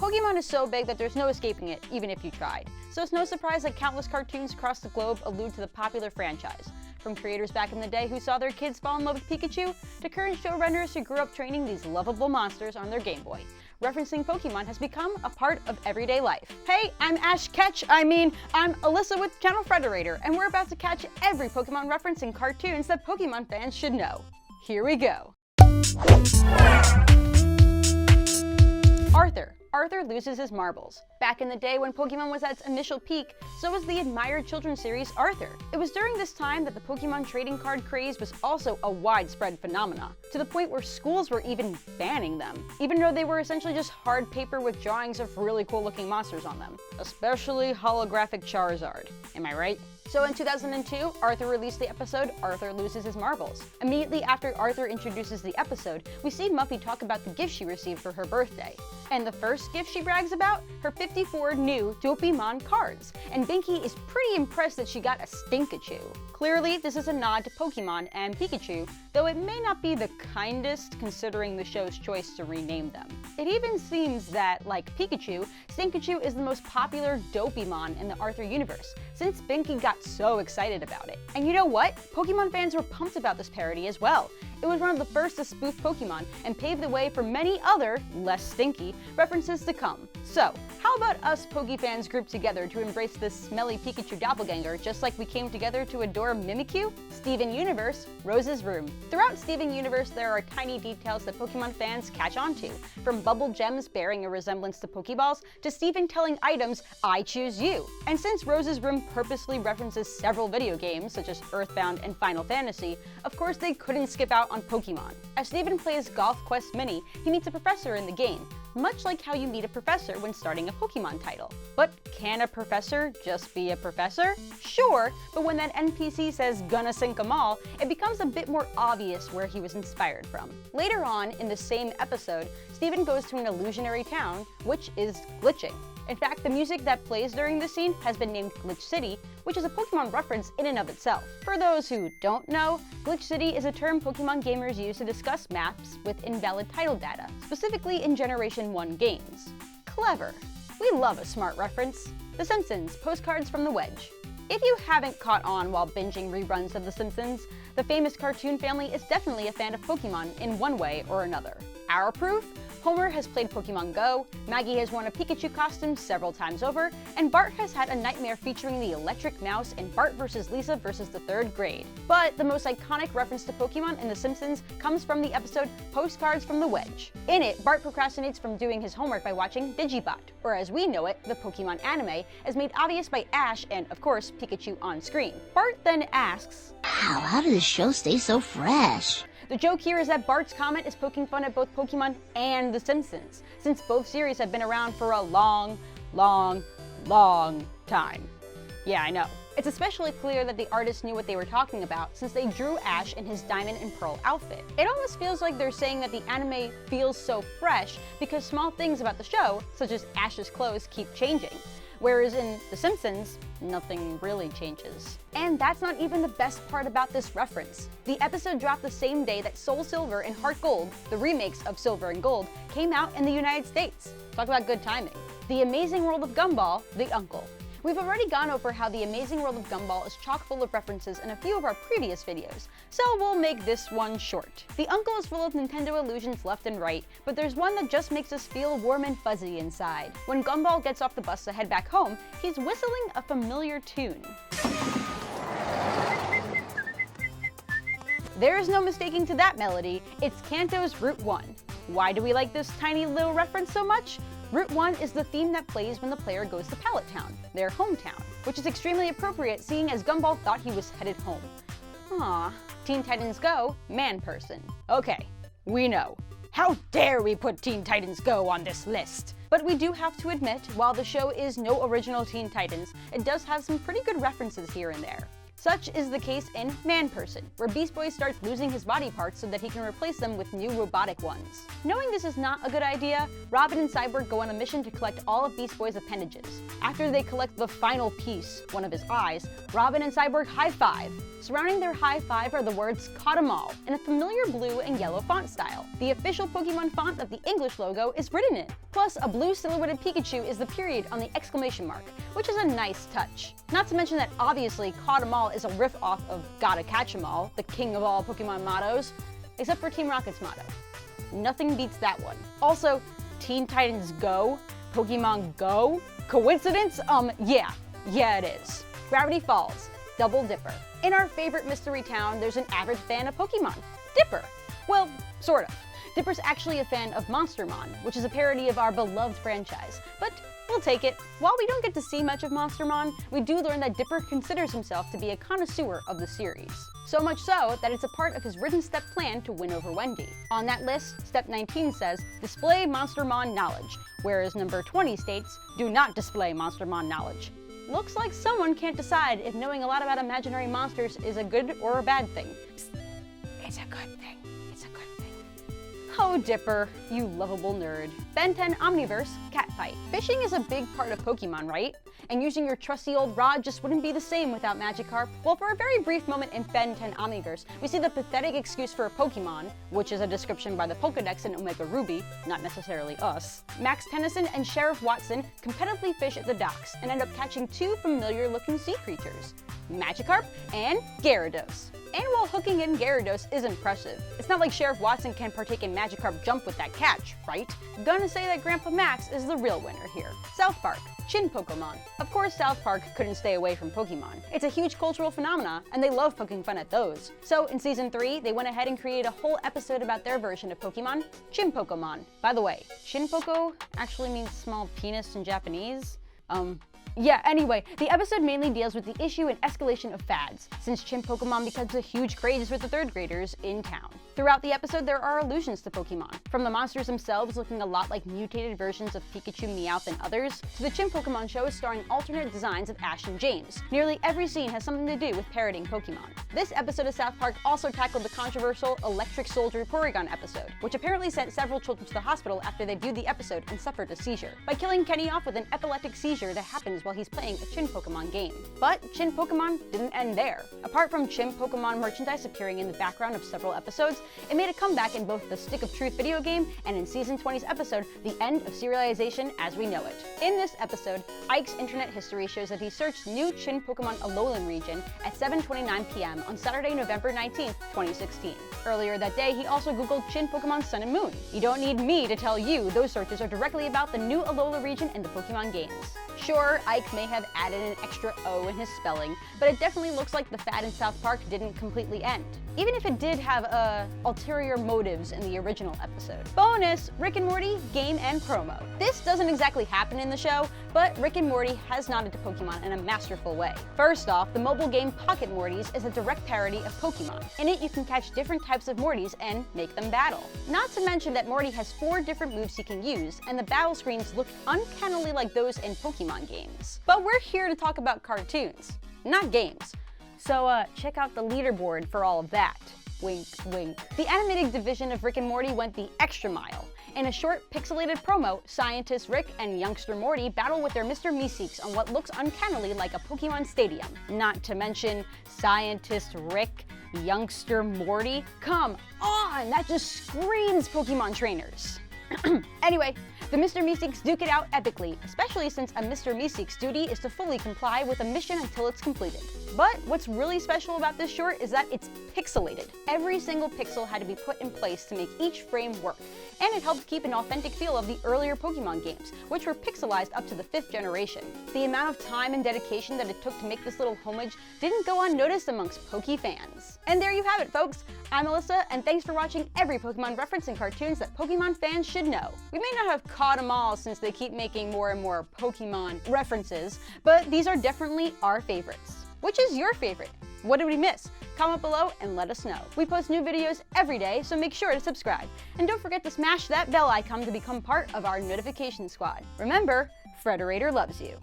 Pokemon is so big that there's no escaping it, even if you tried. So it's no surprise that countless cartoons across the globe allude to the popular franchise. From creators back in the day who saw their kids fall in love with Pikachu, to current showrunners who grew up training these lovable monsters on their Game Boy. Referencing Pokemon has become a part of everyday life. Hey, I'm I'm Alyssa with Channel Frederator, and we're about to catch every Pokemon reference in cartoons that Pokemon fans should know. Here we go. Arthur loses his marbles. Back in the day when Pokemon was at its initial peak, so was the admired children's series Arthur. It was during this time that the Pokemon trading card craze was also a widespread phenomena, to the point where schools were even banning them, even though they were essentially just hard paper with drawings of really cool looking monsters on them. Especially holographic Charizard. Am I right? So in 2002, Arthur released the episode Arthur Loses His Marbles. Immediately after Arthur introduces the episode, we see Muffy talk about the gift she received for her birthday. And the first gift she brags about? Her 54 new Dopamon cards. And Binky is pretty impressed that she got a Stinkachu. Clearly, this is a nod to Pokemon and Pikachu, though it may not be the kindest considering the show's choice to rename them. It even seems that, like Pikachu, Stinkachu is the most popular Dopamon in the Arthur universe, since Binky got so excited about it. And you know what? Pokemon fans were pumped about this parody as well. It was one of the first to spoof Pokemon and paved the way for many other, less stinky, references to come. So, how about us Poke fans group together to embrace this smelly Pikachu doppelganger just like we came together to adore Mimikyu? Steven Universe, Rose's Room. Throughout Steven Universe, there are tiny details that Pokemon fans catch on to, from bubble gems bearing a resemblance to Pokeballs, to Steven telling items, "I choose you." And since Rose's Room purposely references several video games, such as Earthbound and Final Fantasy, of course they couldn't skip out on Pokemon. As Steven plays Golf Quest Mini, he meets a professor in the game, much like how you meet a professor when starting a Pokemon title. But can a professor just be a professor? Sure, but when that NPC says "gonna sink 'em all," it becomes a bit more obvious where he was inspired from. Later on in the same episode, Steven goes to an illusionary town, which is glitching. In fact, the music that plays during this scene has been named Glitch City, which is a Pokemon reference in and of itself. For those who don't know, Glitch City is a term Pokemon gamers use to discuss maps with invalid title data, specifically in Generation 1 games. Clever. We love a smart reference. The Simpsons, Postcards from the Wedge. If you haven't caught on while binging reruns of The Simpsons, the famous cartoon family is definitely a fan of Pokemon in one way or another. Our proof? Homer has played Pokemon Go, Maggie has worn a Pikachu costume several times over, and Bart has had a nightmare featuring the electric mouse in Bart vs. Lisa vs. the 3rd grade. But the most iconic reference to Pokemon in The Simpsons comes from the episode Postcards from the Wedge. In it, Bart procrastinates from doing his homework by watching Digibot, or as we know it, the Pokemon anime, as made obvious by Ash and, of course, Pikachu on screen. Bart then asks, "Wow, how does the show stay so fresh?" The joke here is that Bart's comment is poking fun at both Pokemon and The Simpsons, since both series have been around for a long time. Yeah, I know. It's especially clear that the artists knew what they were talking about, since they drew Ash in his diamond and pearl outfit. It almost feels like they're saying that the anime feels so fresh because small things about the show, such as Ash's clothes, keep changing. Whereas in The Simpsons, nothing really changes. And that's not even the best part about this reference. The episode dropped the same day that Soul Silver and Heart Gold, the remakes of Silver and Gold, came out in the United States. Talk about good timing. The Amazing World of Gumball, the Uncle. We've already gone over how The Amazing World of Gumball is chock full of references in a few of our previous videos, so we'll make this one short. The Uncle is full of Nintendo illusions left and right, but there's one that just makes us feel warm and fuzzy inside. When Gumball gets off the bus to head back home, he's whistling a familiar tune. There is no mistaking to that melody, it's Kanto's Route 1. Why do we like this tiny little reference so much? Route 1 is the theme that plays when the player goes to Pallet Town, their hometown, which is extremely appropriate seeing as Gumball thought he was headed home. Aww. Teen Titans Go, Man Person. Okay, we know. How dare we put Teen Titans Go on this list? But we do have to admit, while the show is no original Teen Titans, it does have some pretty good references here and there. Such is the case in Man-Person, where Beast Boy starts losing his body parts so that he can replace them with new robotic ones. Knowing this is not a good idea, Robin and Cyborg go on a mission to collect all of Beast Boy's appendages. After they collect the final piece, one of his eyes, Robin and Cyborg high-five. Surrounding their high-five are the words "Caught 'em all" in a familiar blue and yellow font style. The official Pokemon font of the English logo is written in. Plus, a blue silhouetted Pikachu is the period on the exclamation mark, which is a nice touch. Not to mention that obviously "Caught 'em all" is a riff off of "Gotta catch 'em all," the king of all Pokemon mottos, except for Team Rocket's motto. Nothing beats that one. Also, Teen Titans Go, Pokemon Go? Coincidence? Yeah it is. Gravity Falls, Double Dipper. In our favorite mystery town, there's an average fan of Pokemon, Dipper. Well, sort of. Dipper's actually a fan of Monstermon, which is a parody of our beloved franchise, but we'll take it. While we don't get to see much of Monstermon, we do learn that Dipper considers himself to be a connoisseur of the series. So much so that it's a part of his written step plan to win over Wendy. On that list, step 19 says, display Monstermon knowledge, whereas number 20 states, do not display Monstermon knowledge. Looks like someone can't decide if knowing a lot about imaginary monsters is a good or a bad thing. Psst. It's a good thing. It's a good thing. Oh, Dipper, you lovable nerd. Ben 10 Omniverse, Catfight. Fishing is a big part of Pokemon, right? And using your trusty old rod just wouldn't be the same without Magikarp. Well, for a very brief moment in Ben 10 Omniverse, we see the pathetic excuse for a Pokemon, which is a description by the Pokedex in Omega Ruby, not necessarily us. Max Tennyson and Sheriff Watson competitively fish at the docks and end up catching two familiar-looking sea creatures, Magikarp and Gyarados. And while hooking in Gyarados is impressive, it's not like Sheriff Watson can partake in Magikarp jump with that catch, right? Gonna say that Grandpa Max is the real winner here. South Park, Chin Pokemon. Of course, South Park couldn't stay away from Pokemon. It's a huge cultural phenomena, and they love poking fun at those. So in season 3, they went ahead and created a whole episode about their version of Pokemon, Chin Pokemon. By the way, Chin Poko actually means small penis in Japanese. Yeah, anyway, the episode mainly deals with the issue and escalation of fads, since Chin Pokemon becomes a huge craze with the third graders in town. Throughout the episode, there are allusions to Pokemon, from the monsters themselves looking a lot like mutated versions of Pikachu, Meowth, and others, to the Chin Pokemon show starring alternate designs of Ash and James. Nearly every scene has something to do with parodying Pokemon. This episode of South Park also tackled the controversial Electric Soldier Porygon episode, which apparently sent several children to the hospital after they viewed the episode and suffered a seizure, by killing Kenny off with an epileptic seizure that happens while he's playing a Chin Pokemon game. But Chin Pokemon didn't end there. Apart from Chin Pokemon merchandise appearing in the background of several episodes, it made a comeback in both the Stick of Truth video game and in Season 20's episode, The End of Serialization as We Know It. In this episode, Ike's internet history shows that he searched new Chin Pokemon Alolan region at 7:29 p.m. on Saturday, November 19th, 2016. Earlier that day, he also Googled Chin Pokemon Sun and Moon. You don't need me to tell you those searches are directly about the new Alola region in the Pokemon games. Sure, Ike may have added an extra O in his spelling, but it definitely looks like the fad in South Park didn't completely end, even if it did have ulterior motives in the original episode. Bonus, Rick and Morty game and promo. This doesn't exactly happen in the show, but Rick and Morty has nodded to Pokemon in a masterful way. First off, the mobile game Pocket Mortys is a direct parody of Pokemon. In it, you can catch different types of Mortys and make them battle. Not to mention that Morty has 4 different moves he can use, and the battle screens look uncannily like those in Pokemon games. But we're here to talk about cartoons, not games. So check out the leaderboard for all of that. Wink, wink. The animated division of Rick and Morty went the extra mile. In a short, pixelated promo, Scientist Rick and Youngster Morty battle with their Mr. Meeseeks on what looks uncannily like a Pokemon stadium. Not to mention Scientist Rick, Youngster Morty. Come on, that just screams Pokemon trainers. Anyway, the Mr. Meeseeks duke it out epically, especially since a Mr. Meeseeks' duty is to fully comply with a mission until it's completed. But what's really special about this short is that it's pixelated. Every single pixel had to be put in place to make each frame work, and it helped keep an authentic feel of the earlier Pokemon games, which were pixelized up to the 5th generation. The amount of time and dedication that it took to make this little homage didn't go unnoticed amongst Poke fans. And there you have it, folks. I'm Alyssa, and thanks for watching every Pokemon reference and cartoons that Pokemon fans should know. We may not have caught them all since they keep making more and more Pokemon references, but these are definitely our favorites. Which is your favorite? What did we miss? Comment below and let us know. We post new videos every day, so make sure to subscribe. And don't forget to smash that bell icon to become part of our notification squad. Remember, Frederator loves you.